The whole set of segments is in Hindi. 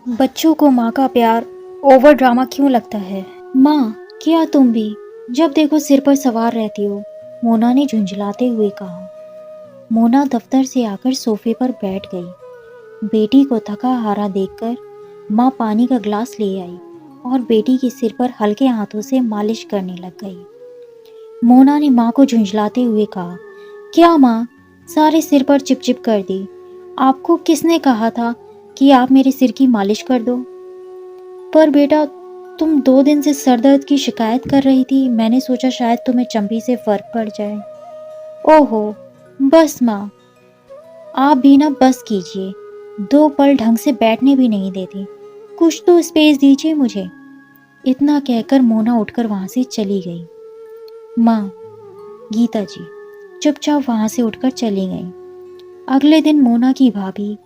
बच्चों को माँ का प्यार ओवर ड्रामा क्यों लगता है? माँ, क्या तुम भी जब देखो सिर पर सवार रहती हो? मोना ने झुंझलाते हुए कहा। मोना दफ्तर से आकर सोफे पर बैठ गई। बेटी को थका हारा देखकर माँ पानी का ग्लास ले आई और बेटी के सिर पर हल्के हाथों से मालिश करने लग गई। मोना ने माँ को झुंझलाते हुए कहा, क्या माँ, सारे सिर पर चिपचिप कर दी। आपको किसने कहा था कि आप मेरे सिर की मालिश कर दो? पर बेटा, तुम 2 दिन से सर दर्द की शिकायत कर रही थी। मैंने सोचा शायद तुम्हें चंपी से फर्क पड़ जाए। ओहो, बस माँ, आप भी ना बस कीजिए। 2 पल ढंग से बैठने भी नहीं देती। कुछ तो स्पेस दीजिए मुझे। इतना कहकर मोना उठकर वहां से चली गई। माँ, गीता जी चुपचाप वहां से उठकर चली गई। अगले दिन मोना की भाभी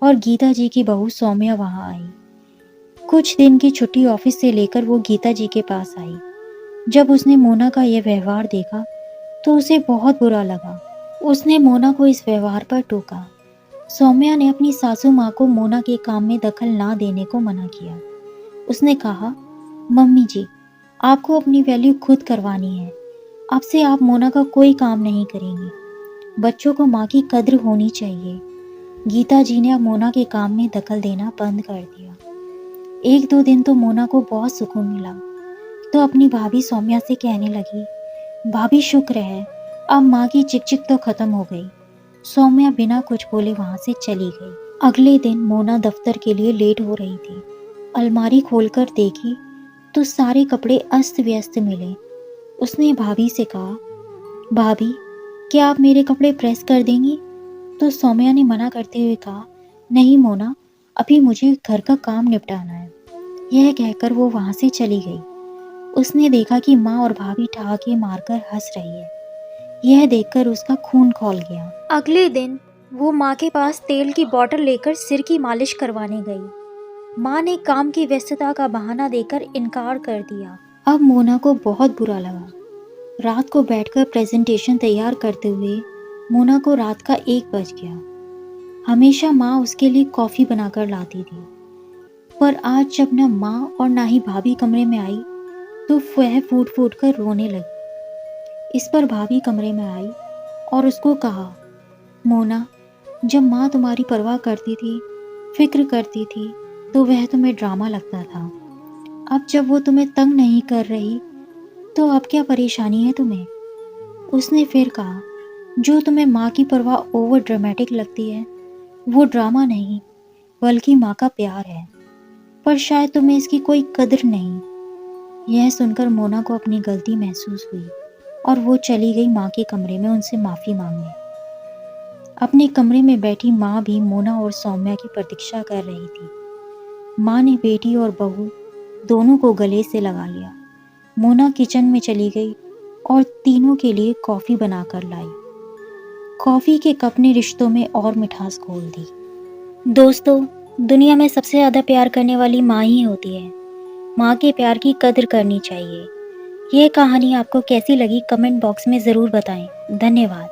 और गीता जी की बहू सौम्या वहां आई। कुछ दिन की छुट्टी ऑफिस से लेकर वो गीता जी के पास आई। जब उसने मोना का यह व्यवहार देखा तो उसे बहुत बुरा लगा। उसने मोना को इस व्यवहार पर टोका। सौम्या ने अपनी सासू माँ को मोना के काम में दखल ना देने को मना किया। उसने कहा, मम्मी जी, आपको अपनी वैल्यू खुद करवानी है। अब से आप मोना का कोई काम नहीं करेंगी। बच्चों को माँ की कद्र होनी चाहिए। गीता जी ने अब मोना के काम में दखल देना बंद कर दिया। 1-2 दिन तो मोना को बहुत सुकून मिला, तो अपनी भाभी सौम्या से कहने लगी, भाभी शुक्र है, अब माँ की चिकचिक तो खत्म हो गई। सौम्या बिना कुछ बोले वहां से चली गई। अगले दिन मोना दफ्तर के लिए लेट हो रही थी। अलमारी खोलकर देखी तो सारे कपड़े अस्त व्यस्त मिले। उसने भाभी से कहा, भाभी, क्या आप मेरे कपड़े प्रेस कर देंगी? तो सौम्या ने मना करते हुए कहा, नहीं मोना, अभी मुझे घर का काम निपटाना है। यह कहकर वो वहां से चली गई। उसने देखा कि माँ और भाभी ठहाके मारकर हंस रही है। यह देखकर उसका खून खौल गया। अगले दिन वो माँ के पास तेल की बोतल लेकर सिर की मालिश करवाने गई। माँ ने काम की व्यस्तता का बहाना देकर इनकार कर दिया। अब मोना को बहुत बुरा लगा। रात को बैठकर प्रेजेंटेशन तैयार करते हुए मोना को रात का 1 बज गया। हमेशा माँ उसके लिए कॉफी बनाकर लाती थी, पर आज जब न माँ और ना ही भाभी कमरे में आई तो वह फूट फूट कर रोने लगी। इस पर भाभी कमरे में आई और उसको कहा, मोना, जब माँ तुम्हारी परवाह करती थी, फिक्र करती थी, तो वह तुम्हें ड्रामा लगता था। अब जब वो तुम्हें तंग नहीं कर रही तो अब क्या परेशानी है तुम्हें? उसने फिर कहा, जो तुम्हें माँ की परवाह ओवर ड्रामेटिक लगती है वो ड्रामा नहीं बल्कि माँ का प्यार है, पर शायद तुम्हें इसकी कोई कद्र नहीं। यह सुनकर मोना को अपनी गलती महसूस हुई और वो चली गई माँ के कमरे में उनसे माफ़ी मांगने। अपने कमरे में बैठी माँ भी मोना और सौम्या की प्रतीक्षा कर रही थी। माँ ने बेटी और बहू दोनों को गले से लगा लिया। मोना किचन में चली गई और तीनों के लिए कॉफ़ी बनाकर लाई। कॉफ़ी के कप ने रिश्तों में और मिठास घोल दी। दोस्तों, दुनिया में सबसे ज़्यादा प्यार करने वाली माँ ही होती है। माँ के प्यार की कद्र करनी चाहिए। यह कहानी आपको कैसी लगी कमेंट बॉक्स में ज़रूर बताएं। धन्यवाद।